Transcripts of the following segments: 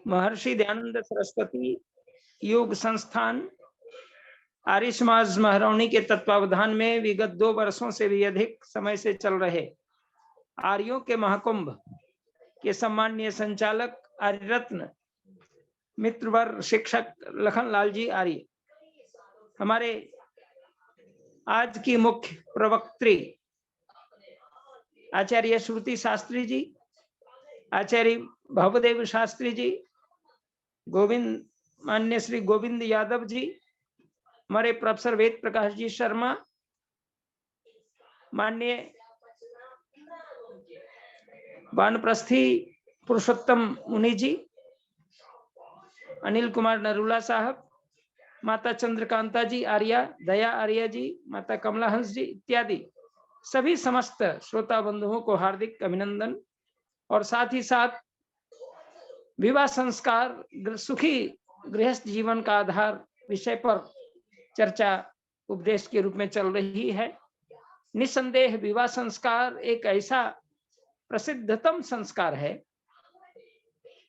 महर्षि दयानंद सरस्वती योग संस्थान आर्य समाज महरौनी के तत्वावधान में विगत 2 वर्षों से भी अधिक समय से चल रहे आर्यों के महाकुंभ के सम्माननीय संचालक आर्य रत्न मित्रवर शिक्षक लखनलाल जी आर्य, हमारे आज की मुख्य प्रवक्त्री आचार्य श्रुति शास्त्री जी, आचार्य भवदेव शास्त्री जी, मान्य श्री गोविंद यादव जी, हमारे प्रोफेसर वेद प्रकाश जी शर्मा, माननीय वानप्रस्थी पुरुषोत्तम मुनि जी, अनिल कुमार नरूला साहब, माता चंद्रकांता जी आर्या, दया आर्या जी, माता कमला हंस जी इत्यादि सभी समस्त श्रोता बंधुओं को हार्दिक अभिनंदन। और साथ ही साथ विवाह संस्कार सुखी गृहस्थ जीवन का आधार विषय पर चर्चा उपदेश के रूप में चल रही है। निसंदेह विवाह संस्कार एक ऐसा प्रसिद्धतम संस्कार है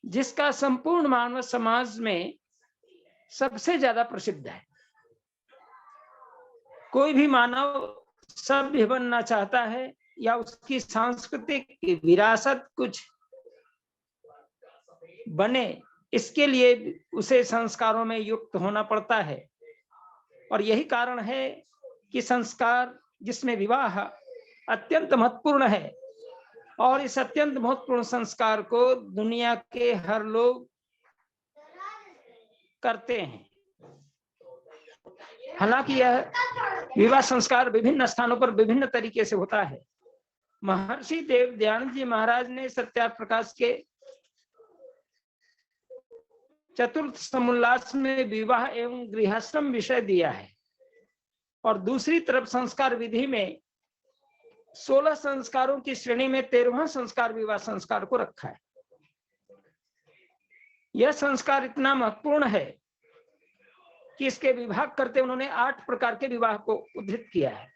जिसका संपूर्ण मानव समाज में सबसे ज्यादा प्रसिद्ध है। कोई भी मानव सभ्य बनना चाहता है या उसकी सांस्कृतिक विरासत कुछ बने, इसके लिए उसे संस्कारों में युक्त होना पड़ता है। और यही कारण है कि संस्कार जिसमें विवाह अत्यंत महत्वपूर्ण है, और इस अत्यंत महत्वपूर्ण संस्कार को दुनिया के हर लोग करते हैं। हालांकि यह विवाह संस्कार विभिन्न स्थानों पर विभिन्न तरीके से होता है। महर्षि देव दयानंद जी महाराज ने सत्यार्थ प्रकाश के चतुर्थ समुल्लास में विवाह एवं गृहस्थम विषय दिया है, और दूसरी तरफ संस्कार विधि में 16 संस्कारों की श्रेणी में 13वां संस्कार विवाह संस्कार को रखा है। यह संस्कार इतना महत्वपूर्ण है कि इसके विभाग करते उन्होंने 8 प्रकार के विवाह को उद्धृत किया है,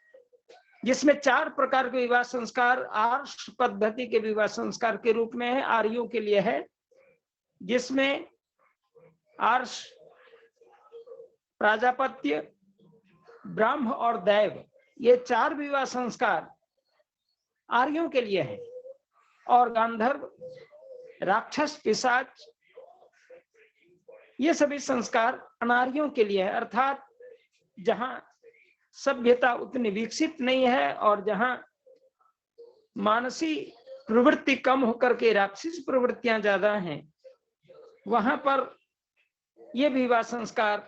जिसमें 4 प्रकार के विवाह संस्कार आर्ष पद्धति के विवाह संस्कार के रूप में है, आर्यों के लिए है, जिसमें आर्ष, प्राजापत्य, ब्रह्म और दैव, ये 4 विवाह संस्कार आर्यों के लिए है। और गांधर्व, राक्षस, पिशाच, ये सभी संस्कार अनार्यों के लिए है, अर्थात जहां सभ्यता उतनी विकसित नहीं है और जहां मानसिक प्रवृत्ति कम होकर के राक्षस प्रवृत्तियां ज्यादा हैं, वहां पर ये विवाह संस्कार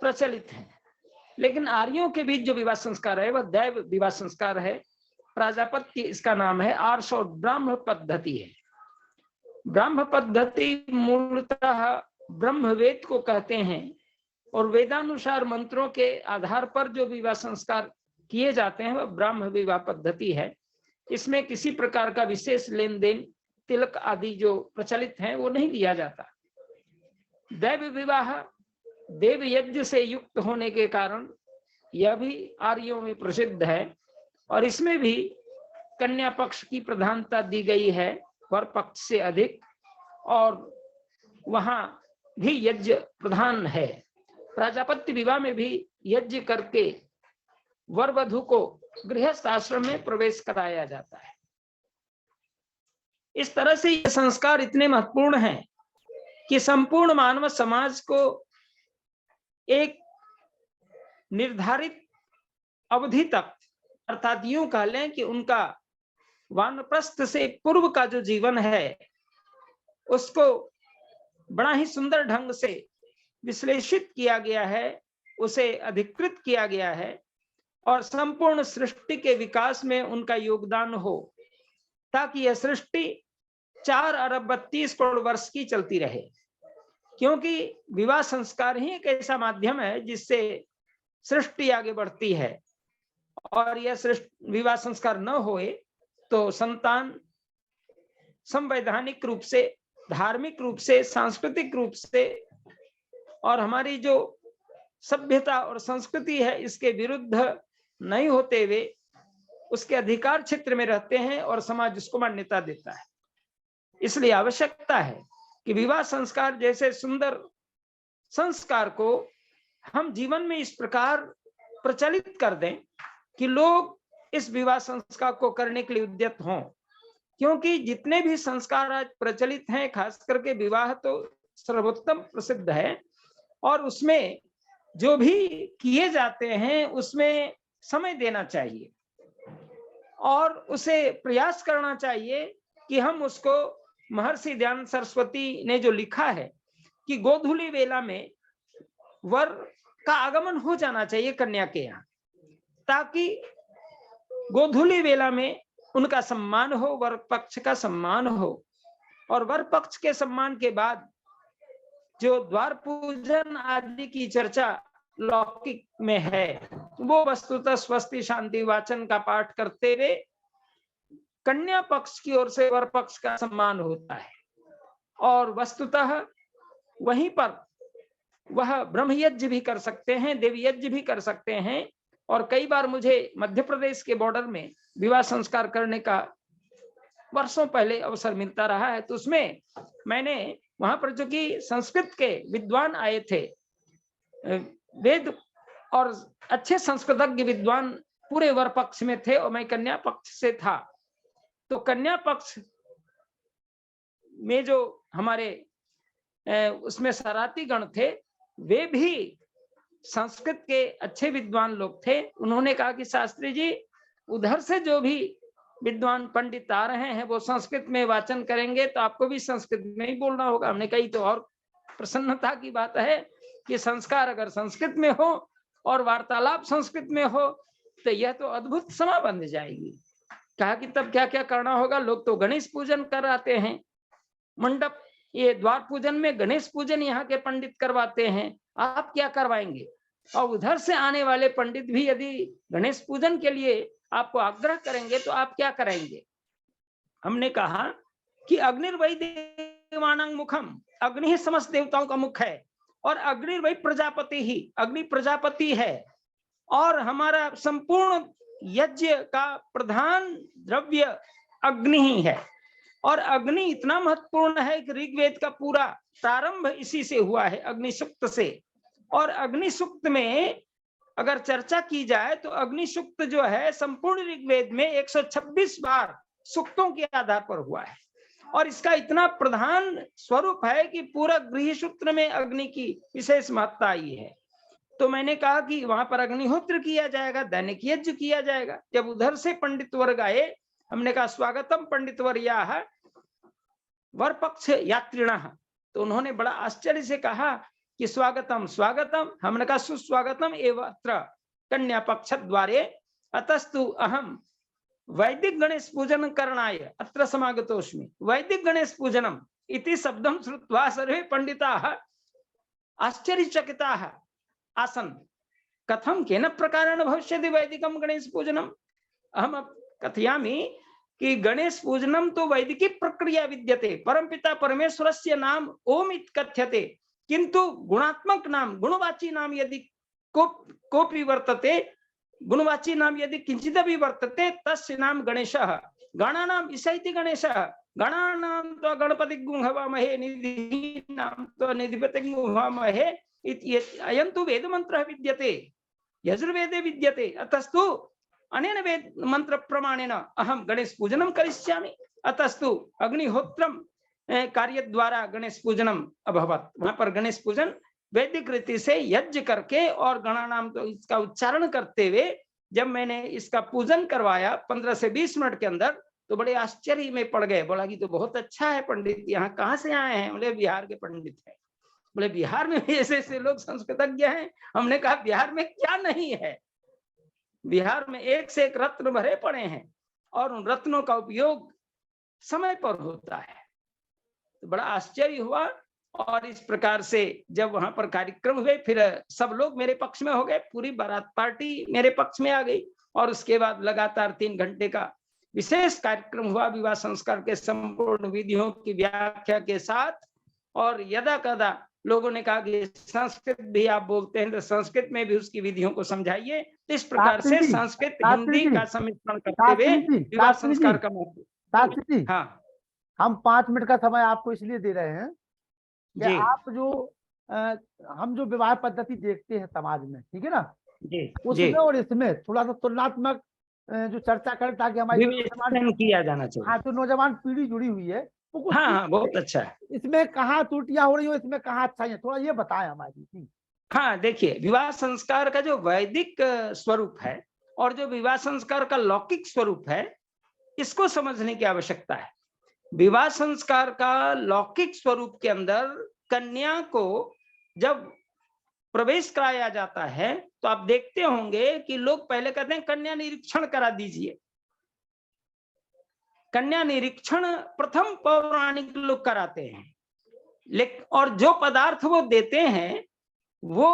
प्रचलित है। लेकिन आर्यों के बीच जो विवाह संस्कार है वह दैव विवाह संस्कार है। प्राजापत्य इसका नाम है, आर्ष और ब्राह्म पद्धति है। ब्राह्म पद्धति मूलतः ब्रह्मवेद को कहते हैं, और वेदानुसार मंत्रों के आधार पर जो विवाह संस्कार किए जाते हैं वह ब्राह्म विवाह पद्धति है। इसमें किसी प्रकार का विशेष लेन देन, तिलक आदि जो प्रचलित हैं वो नहीं दिया जाता। दैव विवाह देव यज्ञ से युक्त होने के कारण यह भी आर्यों में प्रसिद्ध है, और इसमें भी कन्या पक्ष की प्रधानता दी गई है वर पक्ष से अधिक, और वहां भी यज्ञ प्रधान है। प्राजापत्य विवाह में भी यज्ञ करके वर वधु को गृहस्थ आश्रम में प्रवेश कराया जाता है। इस तरह से ये संस्कार इतने महत्वपूर्ण हैं कि संपूर्ण मानव समाज को एक निर्धारित अवधि तक, अर्थात यूं कह लें कि उनका वानप्रस्थ से पूर्व का जो जीवन है उसको बड़ा ही सुंदर ढंग से विश्लेषित किया गया है, उसे अधिकृत किया गया है, और संपूर्ण सृष्टि के विकास में उनका योगदान हो, ताकि यह सृष्टि 4 अरब 32 करोड़ वर्ष की चलती रहे। क्योंकि विवाह संस्कार ही एक ऐसा माध्यम है जिससे सृष्टि आगे बढ़ती है, और यह विवाह संस्कार न होए तो संतान संवैधानिक रूप से, धार्मिक रूप से, सांस्कृतिक रूप से और हमारी जो सभ्यता और संस्कृति है इसके विरुद्ध नहीं होते हुए उसके अधिकार क्षेत्र में रहते हैं और समाज उसको मान्यता देता है। इसलिए आवश्यकता है कि विवाह संस्कार जैसे सुंदर संस्कार को हम जीवन में इस प्रकार प्रचलित कर दें कि लोग इस विवाह संस्कार को करने के लिए उद्यत हों। क्योंकि जितने भी संस्कार आज प्रचलित हैं, खास करके विवाह तो सर्वोत्तम प्रसिद्ध है, और उसमें जो भी किए जाते हैं उसमें समय देना चाहिए और उसे प्रयास करना चाहिए कि हम उसको, महर्षि दयानंद सरस्वती ने जो लिखा है कि गोधूली वेला में वर का आगमन हो जाना चाहिए कन्या के यहाँ, ताकि गोधूली वेला में उनका सम्मान हो, वर पक्ष का सम्मान हो, और वर पक्ष के सम्मान के बाद जो द्वार पूजन आदि की चर्चा लौकिक में है वो वस्तुतः स्वस्ति शांति वाचन का पाठ करते हुए कन्या पक्ष की ओर से वर पक्ष का सम्मान होता है। और वस्तुतः वहीं पर वह ब्रह्म यज्ञ भी कर सकते हैं, देवी यज्ञ भी कर सकते हैं। और कई बार मुझे मध्य प्रदेश के बॉर्डर में विवाह संस्कार करने का वर्षों पहले अवसर मिलता रहा है, तो उसमें मैंने वहां पर जो कि संस्कृत के विद्वान आए थे, वेद और अच्छे संस्कृतज्ञ विद्वान पूरे वर पक्ष में थे और मैं कन्या पक्ष से था। तो कन्या पक्ष में जो हमारे उसमें सराती गण थे, वे भी संस्कृत के अच्छे विद्वान लोग थे। उन्होंने कहा कि शास्त्री जी, उधर से जो भी विद्वान पंडित आ रहे हैं वो संस्कृत में वाचन करेंगे तो आपको भी संस्कृत में ही बोलना होगा। हमने कही तो और प्रसन्नता की बात है कि संस्कार अगर संस्कृत में हो और वार्तालाप संस्कृत में हो तो यह तो अद्भुत समा बन जाएगी। कहा कि तब क्या क्या करना होगा। लोग तो गणेश पूजन कराते हैं, मंडप ये द्वार पूजन में गणेश पूजन यहाँ के पंडित करवाते हैं, आप क्या करवाएंगे? और उधर से आने वाले पंडित भी यदि गणेश पूजन के लिए आपको आग्रह करेंगे तो आप क्या करेंगे? हमने कहा कि अग्निर्वै देवानां मुखम, अग्नि ही समस्त देवताओं का मुख है, और अग्निर्वै प्रजापति ही, अग्नि प्रजापति है, और हमारा संपूर्ण यज्ञ का प्रधान द्रव्य अग्नि ही है। और अग्नि इतना महत्वपूर्ण है कि ऋग्वेद का पूरा प्रारंभ इसी से हुआ है, अग्नि सूक्त से। और अग्नि सूक्त में अगर चर्चा की जाए तो अग्नि सूक्त जो है संपूर्ण ऋग्वेद में 126 बार सूक्तों के आधार पर हुआ है, और इसका इतना प्रधान स्वरूप है कि पूरा गृह सूत्र में अग्नि की विशेष महत्ता आई है। तो मैंने कहा कि वहां पर अग्निहोत्र किया जाएगा, दैनिक यज्ञ किया जाएगा। जब उधर से पंडित वर्ग आए, हमने कहा स्वागतम पंडित वर्याः वर पक्ष यात्रिणः, तो उन्होंने बड़ा आश्चर्य से कहा कि स्वागतम स्वागतम। हमने कहा सुस्वागतम एव अत्र कन्या पक्ष द्वारे, अतस्तु अहम वैदिक गणेश पूजन करणाय अत्र समागतोस्मि। वैदिक गणेश पूजनम इति शब्दं श्रुत्वा सर्वे पंडिताः आश्चर्यचकिताः आसन्। कथं केन प्रकारेण भविष्यति वैदिकं गणेश पूजनम? अहम कथयामि कि गणेश पूजनम तो वैदिकी प्रक्रिया विद्यते, परमपिता परमेश्वरस्य नाम ओम इति कथ्यते, किंतु गुणात्मक नाम, गुणवाची नाम यदि कोपि वर्तते, गुणवाची नाम यदि किंचिदपि वर्तते तस्य नाम गणेशः। गणानाम ईशैति गणेशः, गणानाम तो गणपतिं गुह्वामहे, निधिनाम तो निधिपतिं गुह्वामहे। अयं तु वेदमन्त्रः विद्यते, यजुर्वेदे विद्यते, अतस्तु अनेन वेद मंत्र प्रमाणेन अहम गणेश पूजनम करिष्यामि। अतस्तु अग्निहोत्रम कार्य द्वारा गणेश पूजनम अभवत। वहां पर गणेश पूजन वैदिक रीति से यज्ञ करके और गणानाम तो इसका उच्चारण करते हुए जब मैंने इसका पूजन करवाया 15 से 20 मिनट के अंदर, तो बड़े आश्चर्य में पड़ गए। बोला कि तो बहुत अच्छा है पंडित, यहाँ कहाँ से आए हैं? बोले बिहार के पंडित हैं। बोले बिहार में भी ऐसे ऐसे लोग संस्कृतज्ञ हैं? हमने कहा बिहार में क्या नहीं है, बिहार में एक से एक रत्न भरे पड़े हैं और उन रत्नों का उपयोग समय पर होता है। तो बड़ा आश्चर्य हुआ। और इस प्रकार से जब वहां पर कार्यक्रम हुए, फिर सब लोग मेरे पक्ष में हो गए, पूरी बारात पार्टी मेरे पक्ष में आ गई, और उसके बाद लगातार 3 घंटे का विशेष कार्यक्रम हुआ विवाह संस्कार के संपूर्ण विधियों की व्याख्या के साथ। और यदा कदा लोगों ने कहा कि संस्कृत भी आप बोलते हैं तो संस्कृत में भी उसकी विधियों को समझाइए। इस प्रकार से संस्कृत हिंदी का सम्मिश्रण करते हुए विवाह संस्कार का महत्व। हाँ, हम 5 मिनट का समय आपको इसलिए दे रहे हैं कि आप जो हम जो विवाह पद्धति देखते हैं समाज में, ठीक है ना, उसमें और इसमें थोड़ा सा तुलनात्मक जो चर्चा करें, ताकि हमारी विवेचन किया जाना चाहिए। हाँ, तो नौजवान पीढ़ी जुड़ी हुई है, वो कुछ हाँ, बहुत अच्छा है। इसमें कहाँ त्रुटियां हो रही हो, इसमें कहाँ अच्छाई है, थोड़ा ये बताएं हमारी। हाँ, देखिए, विवाह संस्कार का जो वैदिक स्वरूप है और जो विवाह संस्कार का लौकिक स्वरूप है, इसको समझने की आवश्यकता है। विवाह संस्कार का लौकिक स्वरूप के अंदर कन्या को जब प्रवेश कराया जाता है, तो आप देखते होंगे कि लोग पहले कहते हैं कन्या निरीक्षण करा दीजिए। कन्या निरीक्षण प्रथम पौराणिक लोग कराते हैं, लेकिन और जो पदार्थ वो देते हैं वो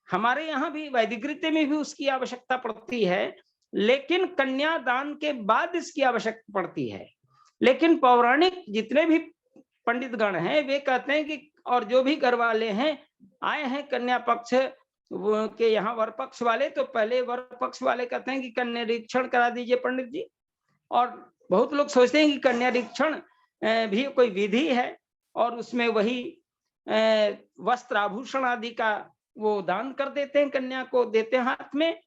हमारे यहाँ भी वैदिक रीति में भी उसकी आवश्यकता पड़ती है, लेकिन कन्यादान के बाद इसकी आवश्यकता पड़ती है। लेकिन पौराणिक जितने भी पंडित गण हैं वे कहते हैं कि और जो भी घर वाले हैं आए हैं कन्या पक्ष के यहाँ वर पक्ष वाले, तो पहले वर पक्ष वाले कहते हैं कि कन्या निरीक्षण करा दीजिए पंडित जी। और बहुत लोग सोचते हैं कि कन्या निरीक्षण भी कोई विधि है और उसमें वही वस्त्र आभूषण आदि का वो दान कर देते हैं, कन्या को देते हैं हाथ में।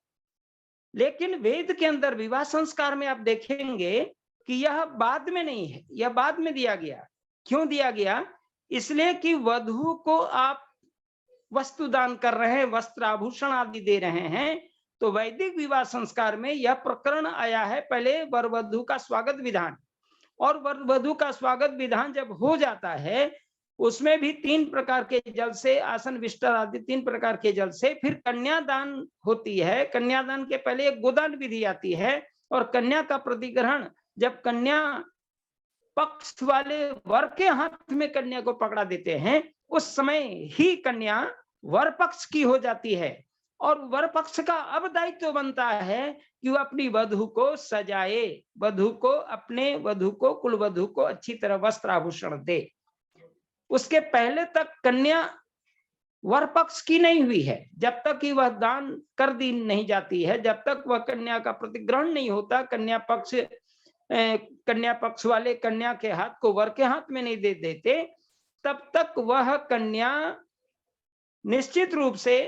लेकिन वेद के अंदर विवाह संस्कार में आप देखेंगे कि यह बाद में नहीं है, यह बाद में दिया गया। क्यों दिया गया? इसलिए कि वधु को आप वस्तु दान कर रहे हैं, वस्त्र आभूषण आदि दे रहे हैं, तो वैदिक विवाह संस्कार में यह प्रकरण आया है। पहले वर वधु का स्वागत विधान, और वर वधु का स्वागत विधान जब हो जाता है उसमें भी 3 प्रकार के जल से, आसन विष्टर आदि 3 प्रकार के जल से फिर कन्यादान होती है। कन्यादान के पहले एक गोदान विधि आती है, और कन्या का प्रतिग्रहण जब कन्या पक्ष वाले वर के हाथ में कन्या को पकड़ा देते हैं, उस समय ही कन्या वर पक्ष की हो जाती है। और वर पक्ष का अब दायित्व बनता है कि वो अपनी वधु को सजाए, वधु को, अपने वधु को, कुल वधु को अच्छी तरह वस्त्र आभूषण दे। उसके पहले तक कन्या वर पक्ष की नहीं हुई है, जब तक कि वह दान कर दी नहीं जाती है, जब तक वह कन्या का प्रतिग्रहण नहीं होता, कन्या पक्ष वाले कन्या के हाथ को वर के हाथ में नहीं दे देते, तब तक वह कन्या निश्चित रूप से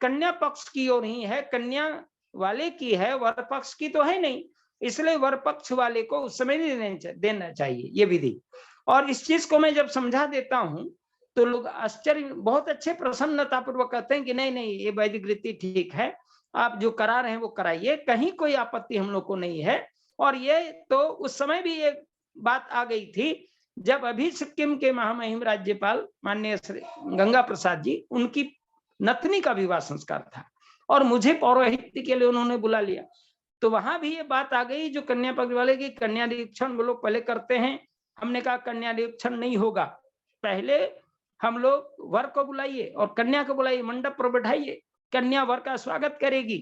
कन्या पक्ष की और नहीं है, कन्या वाले की है, वर पक्ष की तो है नहीं। इसलिए वर पक्ष वाले को उस समय देना चाहिए ये विधि। और इस चीज को मैं जब समझा देता हूं तो लोग आश्चर्य, बहुत अच्छे प्रसन्नता पूर्वक कहते हैं कि नहीं नहीं, ये वैदिक रीति ठीक है, आप जो करा रहे हैं वो कराइए, कहीं कोई आपत्ति हम लोग को नहीं है। और ये तो उस समय भी एक बात आ गई थी जब अभी सिक्किम के महामहिम राज्यपाल माननीय श्री गंगा प्रसाद जी, उनकी नथनी का विवाह संस्कार था और मुझे पौरोहित्य के लिए उन्होंने बुला लिया। तो वहां भी ये बात आ गई जो कन्या पक्ष वाले की, कन्या निरीक्षण वो लोग पहले करते हैं। हमने कहा कन्या निरीक्षण नहीं होगा, पहले हम लोग वर को बुलाइए और कन्या को बुलाइए, मंडप पर बैठाइए, कन्या वर का स्वागत करेगी,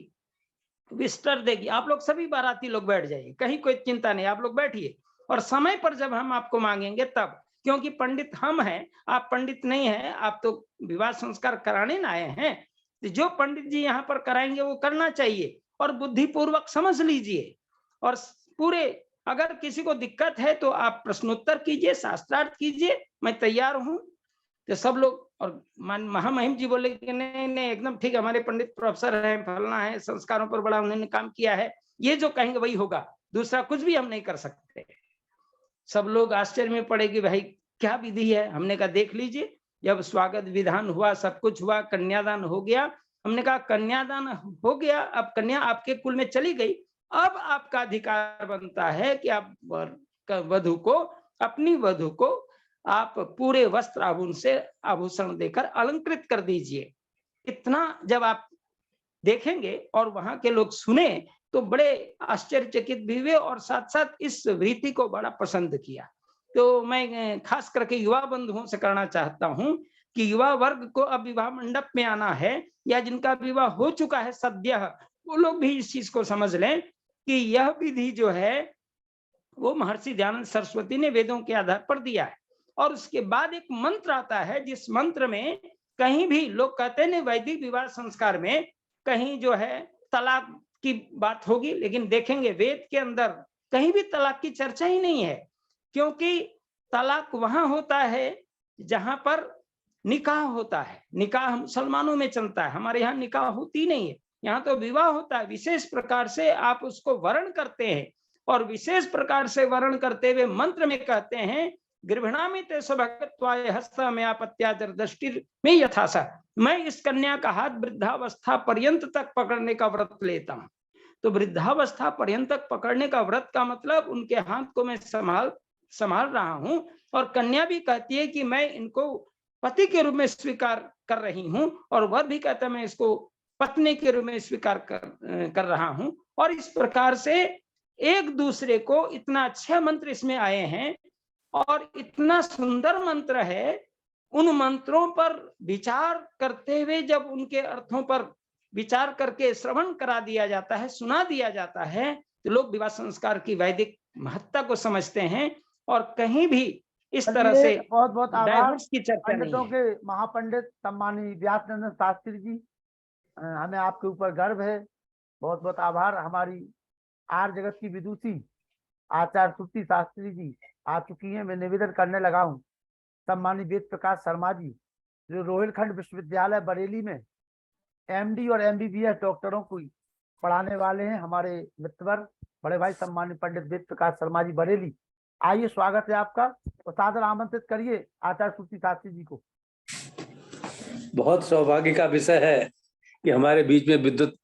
विस्तर देगी, आप लोग सभी बाराती लोग बैठ जाइए, कहीं कोई चिंता नहीं, आप लोग बैठिए। और समय पर जब हम आपको मांगेंगे तब, क्योंकि पंडित हम हैं, आप पंडित नहीं हैं, आप तो विवाह संस्कार कराने ना आए हैं, तो जो पंडित जी यहाँ पर कराएंगे वो करना चाहिए और बुद्धिपूर्वक समझ लीजिए। और पूरे, अगर किसी को दिक्कत है तो आप प्रश्नोत्तर कीजिए, शास्त्रार्थ कीजिए, मैं तैयार हूं। तो सब लोग, और महामहिम जी बोले कि नहीं नहीं एकदम ठीक, हमारे पंडित प्रोफेसर हैं, फलना है, संस्कारों पर बड़ा उन्होंने काम किया है, ये जो कहेंगे वही होगा, दूसरा कुछ भी हम नहीं कर सकते। सब लोग आश्चर्य में पड़े कि भाई क्या विधि है। हमने कहा देख लीजिए, जब स्वागत विधान हुआ, सब कुछ हुआ, कन्यादान हो गया, हमने कहा कन्यादान हो गया, अब कन्या आपके कुल में चली गई, अब आपका अधिकार बनता है कि आप वधु को, अपनी वधु को आप पूरे वस्त्र आभूषण देकर अलंकृत कर दीजिए। इतना जब आप देखेंगे और वहां के लोग सुने तो बड़े आश्चर्यचकित भी हुए और साथ साथ इस रीति को बड़ा पसंद किया। तो मैं खास करके युवा बंधुओं से करना चाहता हूं कि युवा वर्ग को अब विवाह मंडप में आना है या जिनका विवाह हो चुका है सद्य, वो लोग भी इस चीज को समझ लें कि यह विधि जो है वो महर्षि दयानंद सरस्वती ने वेदों के आधार पर दिया है। और उसके बाद एक मंत्र आता है, जिस मंत्र में कहीं भी लोग कहते हैं वैदिक विवाह संस्कार में कहीं जो है तलाक की बात होगी, लेकिन देखेंगे वेद के अंदर कहीं भी तलाक की चर्चा ही नहीं है, क्योंकि तलाक वहां होता है जहां पर निकाह होता है। निकाह मुसलमानों में चलता है, हमारे यहाँ निकाह होती नहीं है, यहाँ तो विवाह होता है। विशेष प्रकार से आप उसको वर्ण करते हैं, और विशेष प्रकार से वर्ण करते हुए मंत्र में कहते हैं, गृभणामि ते स्वभगत्वाय हस्ता में आपत्याचर दृष्टि में यथासा। मैं इस कन्या का हाथ वृद्धावस्था पर्यंत तक पकड़ने का व्रत लेता हूं। तो वृद्धावस्था पर्यंत तक पकड़ने का व्रत का मतलब उनके हाथ को मैं संभाल रहा हूं। और कन्या भी कहती है कि मैं इनको पति के रूप में स्वीकार कर रही हूं, और वर भी कहता है मैं इसको पत्नी के रूप में स्वीकार कर रहा हूं। और इस प्रकार से एक दूसरे को, इतना अच्छे मंत्र इसमें आए हैं और इतना सुंदर मंत्र है। उन मंत्रों पर विचार करते हुए जब उनके अर्थों पर विचार करके श्रवण करा दिया जाता है, सुना दिया जाता है, तो लोग विवाह संस्कार की वैदिक महत्ता को समझते हैं। और कहीं भी इस तरह से बहुत बहुत आभार की चर्चा पंडितों नहीं है। के महापंडित सम्मानीय व्यासनंदन शास्त्री जी, हमें आपके ऊपर गर्व है। बहुत बहुत आभार। हमारी आर्य जगत की विदुषी आचार्य श्रुति शास्त्री जी आ चुकी हैं। मैं निवेदन करने लगा हूँ, सम्मानित वेद प्रकाश शर्मा जी जो रोहिलखंड विश्वविद्यालय बरेली में MD और MBBS डॉक्टरों को पढ़ाने वाले हैं, हमारे मित्रवर बड़े भाई सम्मानित पंडित वेद प्रकाश शर्मा जी बरेली। आइए, स्वागत है आपका, और सादर आमंत्रित करिए आचार्य श्रुति शास्त्री जी को। बहुत सौभाग्य का विषय है कि हमारे बीच में विद्युत